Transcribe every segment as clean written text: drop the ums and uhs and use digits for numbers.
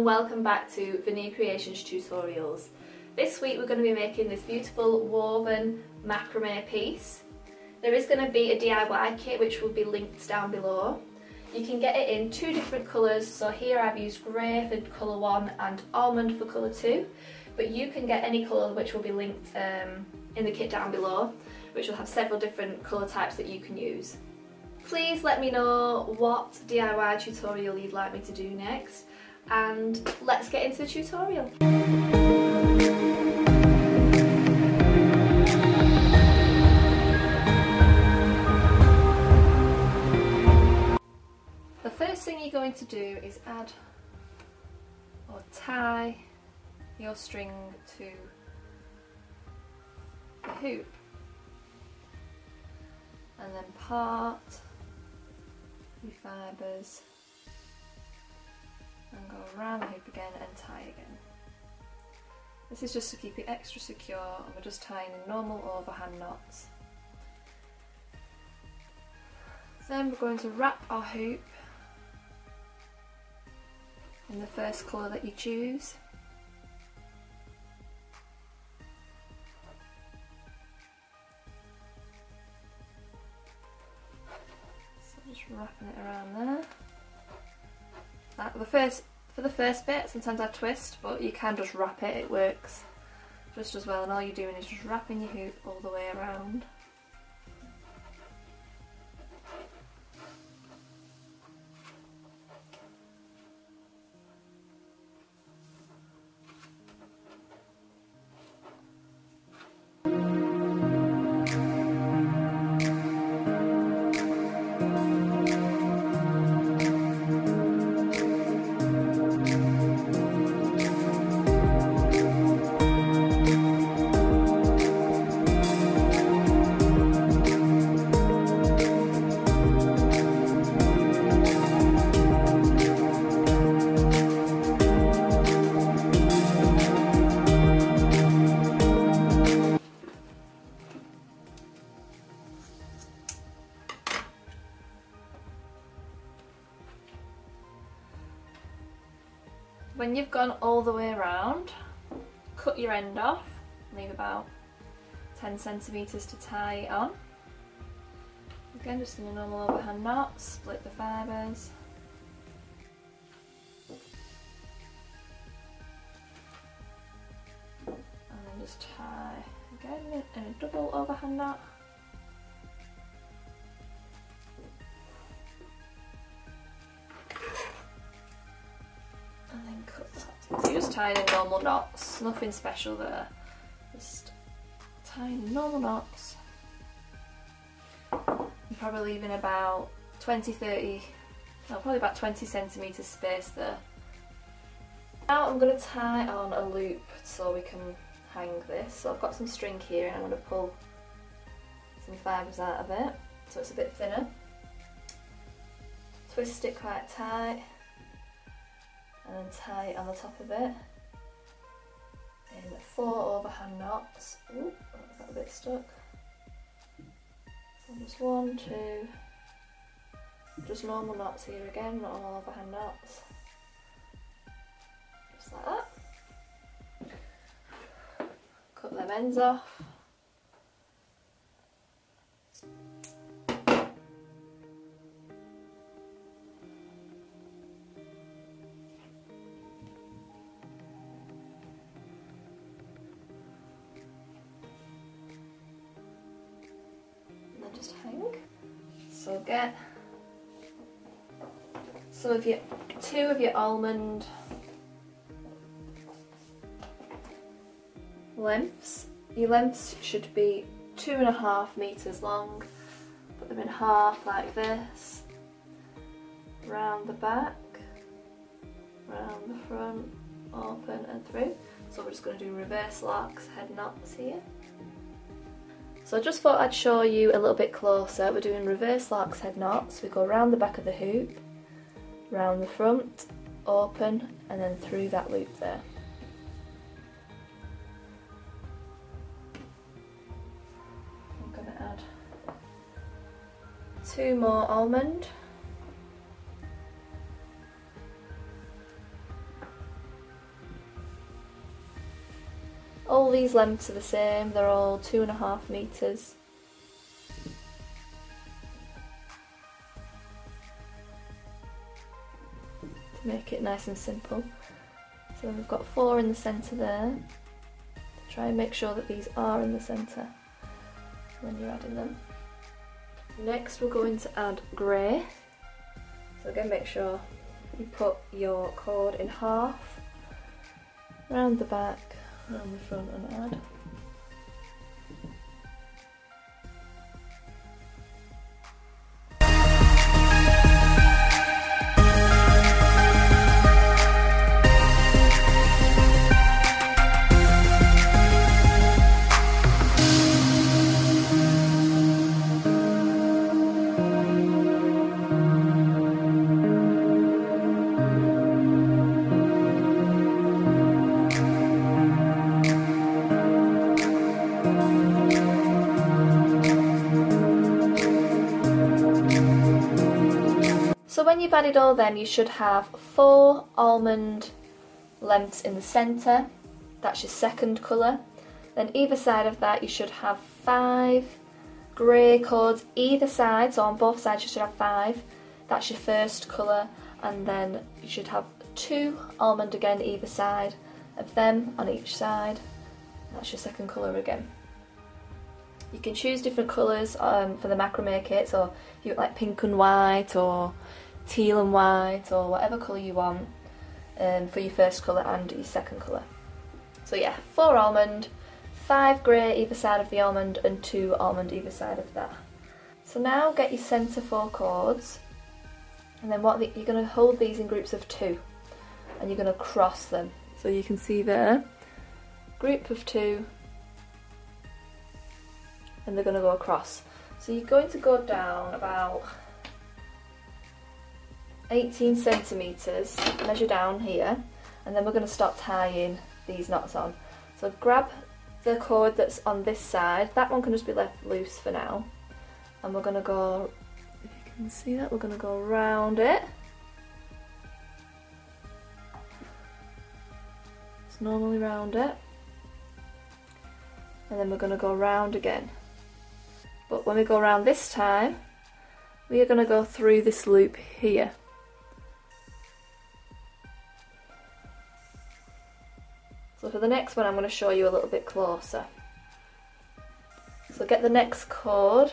and welcome back to Vanir Creations Tutorials. This week we're going to be making this beautiful woven macrame piece. There is going to be a DIY kit which will be linked down below. You can get it in two different colours, so here I've used grey for colour 1 and almond for colour 2, but you can get any colour which will be linked in the kit down below, which will have several different colour types that you can use. Please let me know what DIY tutorial you'd like me to do next, and let's get into the tutorial. The first thing you're going to do is add or tie your string to the hoop, and then part your fibres and go around the hoop again and tie again. This is just to keep it extra secure, and we're just tying in normal overhand knots. Then we're going to wrap our hoop in the first colour that you choose. Just wrapping it around there. For the first bit, sometimes I twist, but you can just wrap it, it works just as well, and all you're doing is just wrapping your hoop all the way around. When you've gone all the way around, cut your end off, leave about 10 centimetres to tie it on. Again, just in a normal overhand knot, split the fibres. And then just tie again in a double overhand knot. And then cut that. So you're just tying in normal knots, nothing special there. Just tying in normal knots. You're probably leaving about 20 centimetres space there. Now I'm going to tie on a loop so we can hang this. So I've got some string here and I'm going to pull some fibres out of it so it's a bit thinner. Twist it quite tight, and then tie it on the top of it in 4 overhand knots. Ooh, that got a bit stuck. So just 1, 2, just normal knots here again, not all overhand knots. Just like that. Cut them ends off. Just hang. So get two of your almond lengths. Your lengths should be 2.5 metres long. Put them in half like this, round the back, round the front, open and through. So we're just going to do reverse larks head knots here. So I just thought I'd show you a little bit closer. We're doing reverse larks head knots. We go around the back of the hoop, round the front, open, and then through that loop there. I'm going to add 2 more almond. All these lengths are the same, they're all 2.5 metres. To make it nice and simple. So we've got 4 in the centre there. Try and make sure that these are in the centre when you're adding them. Next we're going to add grey. So again, make sure you put your cord in half, round the back, round the front and add. So when you've added all them, you should have 4 almond lengths in the centre, that's your second colour. Then either side of that you should have 5 grey cords either side, so on both sides you should have 5, that's your first colour. And then you should have 2 almond again either side of them on each side, that's your second colour again. You can choose different colours for the macrame kit, so you like pink and white or teal and white or whatever colour you want for your first colour and your second colour. So yeah, 4 almond, 5 grey either side of the almond and 2 almond either side of that. So now get your centre 4 cords, and then you're going to hold these in groups of 2 and you're going to cross them. So you can see there, group of 2, and they're going to go across. So you're going to go down about 18 centimetres, measure down here, and then we're going to start tying these knots on. So grab the cord that's on this side, that one can just be left loose for now, and we're going to go, if you can see that, we're going to go around it. Just normally round it, and then we're going to go round again. But when we go around this time, we are going to go through this loop here. So for the next one I'm going to show you a little bit closer. So get the next cord,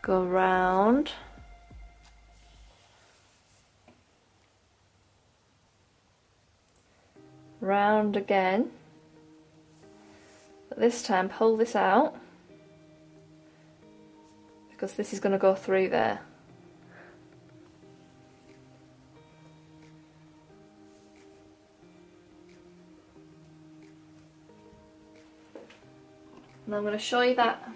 go round, round again, but this time pull this out because this is going to go through there. And I'm going to show you that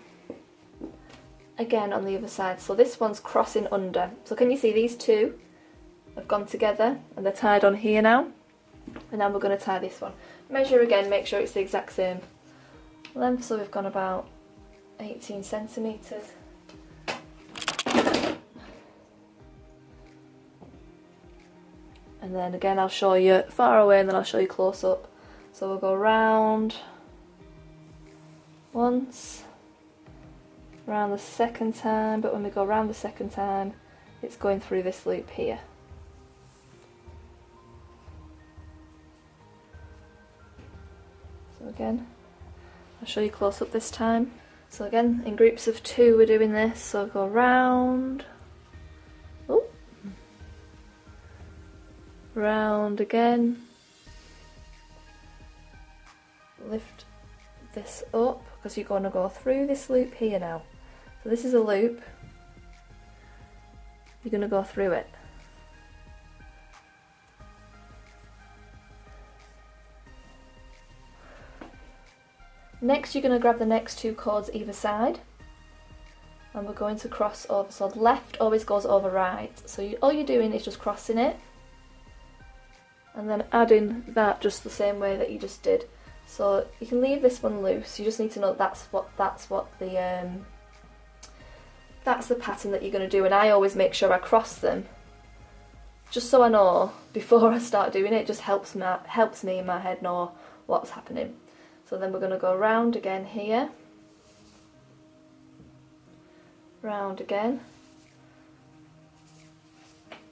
again on the other side. So this one's crossing under. So can you see these two have gone together and they're tied on here now? And now we're going to tie this one. Measure again, make sure it's the exact same length. So we've gone about 18 centimetres. And then again I'll show you far away and then I'll show you close up. So we'll go round once, round the second time, but when we go round the second time it's going through this loop here. So again, I'll show you close up this time. So again, in groups of 2 we're doing this, so go round, oh, round again, lift this up because you're going to go through this loop here now. So this is a loop, you're going to go through it. Next you're going to grab the next 2 cords either side and we're going to cross over. So left always goes over right, so all you're doing is just crossing it and then adding that just the same way that you just did. So you can leave this one loose, you just need to know that's the pattern that you're going to do, and I always make sure I cross them just so I know before I start doing it. Just helps me in my head know what's happening. So then we're going to go round again here, round again.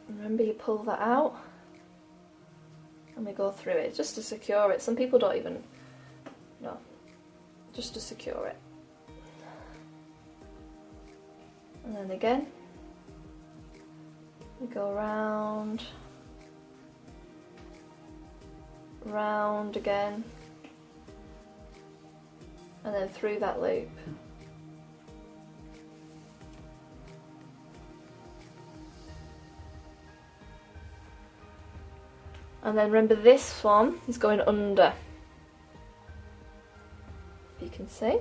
Remember, you pull that out and we go through it just to secure it. Some people don't even, no, just to secure it. And then again, we go round, round again, and then through that loop. And then remember, this one is going under, if you can see.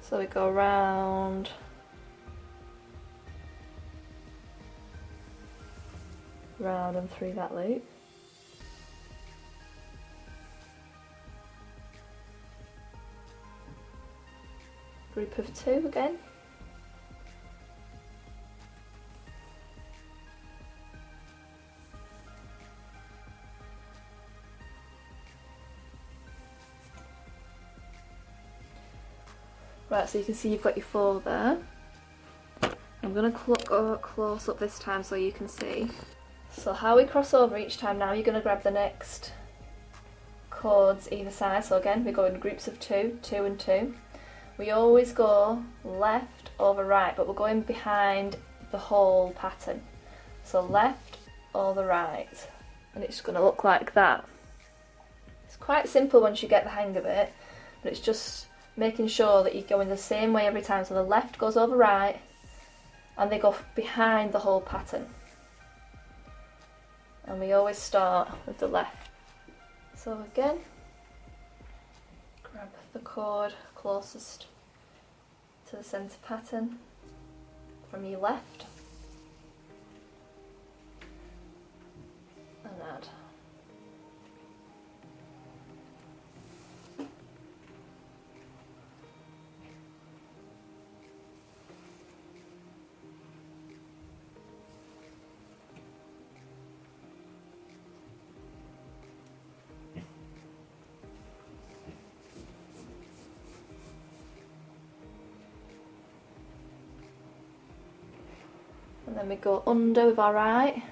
So we go round, round and through that loop. Group of 2 again. Right, so you can see you've got your 4 there. I'm going to go close up this time so you can see. So how we cross over each time now, you're going to grab the next cords either side. So again, we go in groups of 2, 2 and 2. We always go left over right, but we're going behind the whole pattern. So left over right, and it's going to look like that. It's quite simple once you get the hang of it, but it's just making sure that you go in the same way every time. So the left goes over right, and they go behind the whole pattern. And we always start with the left. So again, grab the cord closest to the centre pattern from your left and add. And then we go under with our right,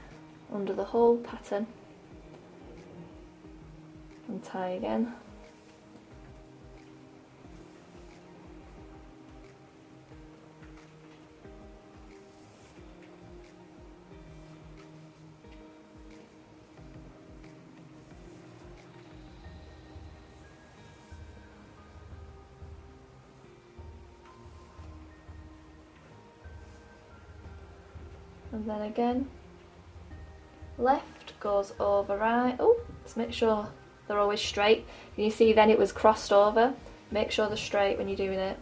under the whole pattern, and tie again. And then again, left goes over right. Oh, let's make sure they're always straight. You see then it was crossed over. Make sure they're straight when you're doing it.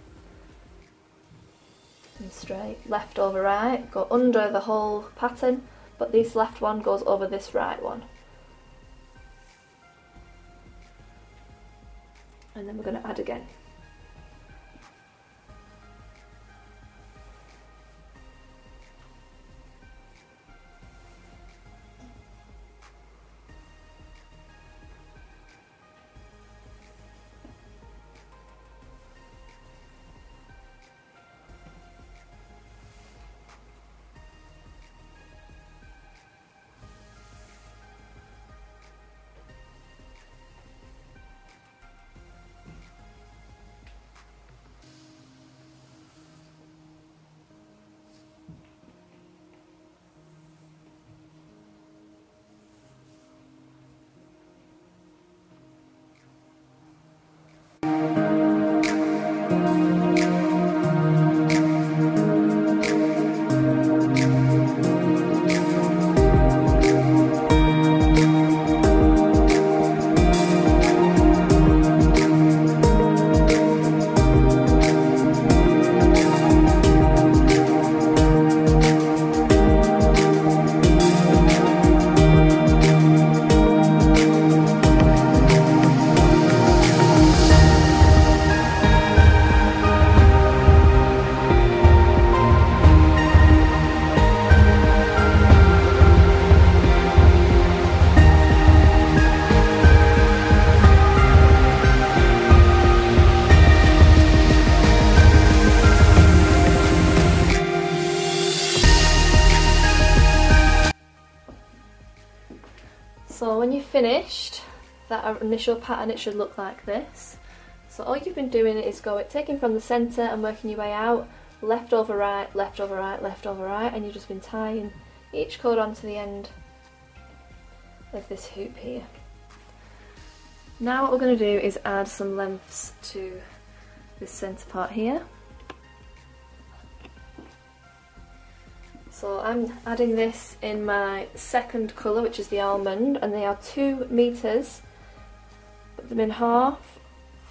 And straight. Left over right, go under the whole pattern, but this left one goes over this right one. And then we're going to add again. when you've finished that initial pattern, it should look like this. So all you've been doing is taking from the centre and working your way out, left over right, left over right, left over right, and you've just been tying each cord onto the end of this hoop here. Now what we're going to do is add some lengths to this centre part here. So I'm adding this in my second colour, which is the almond, and they are 2 metres. Put them in half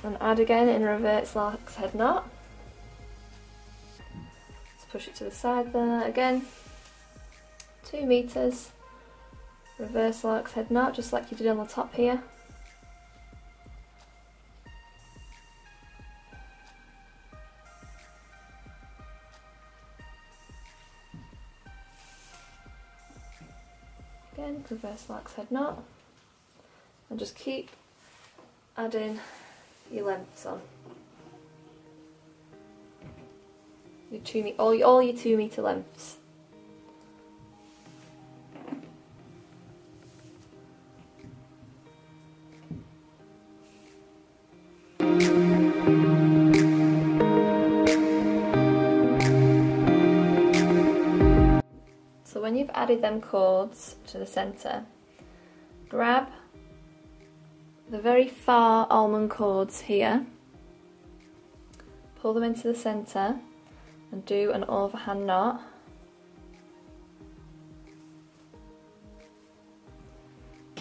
and add again in reverse lark's head knot. Let's push it to the side there again. 2 metres, reverse lark's head knot, just like you did on the top here. Again, reverse lark's head knot, and just keep adding your lengths on. All your 2 metre lengths. So when you've added them cords to the centre, grab the very far almond cords here, pull them into the centre and do an overhand knot.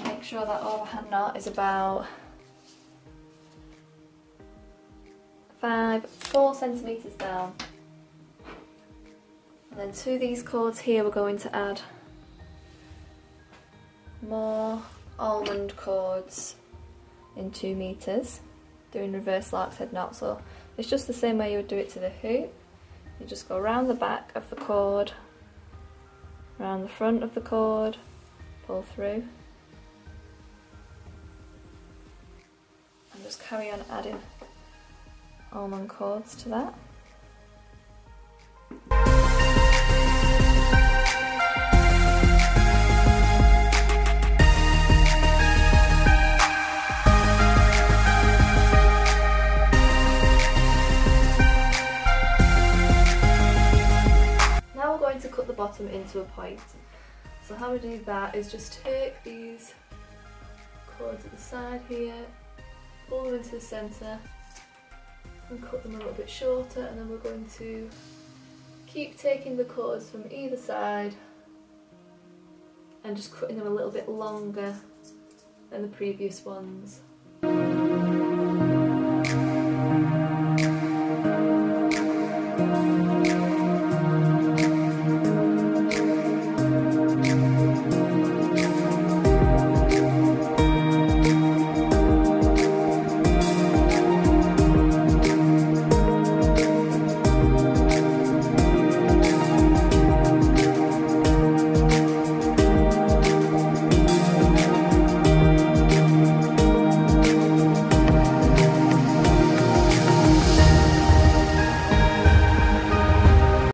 Make sure that overhand knot is about 4 centimetres down. And then to these cords here we're going to add more almond cords in 2 metres, doing reverse lark's head knot. So it's just the same way you would do it to the hoop. You just go around the back of the cord, around the front of the cord, pull through, and just carry on adding almond cords to that. To cut the bottom into a point. So how we do that is just take these cords at the side here, pull them into the centre and cut them a little bit shorter, and then we're going to keep taking the cords from either side and just cutting them a little bit longer than the previous ones.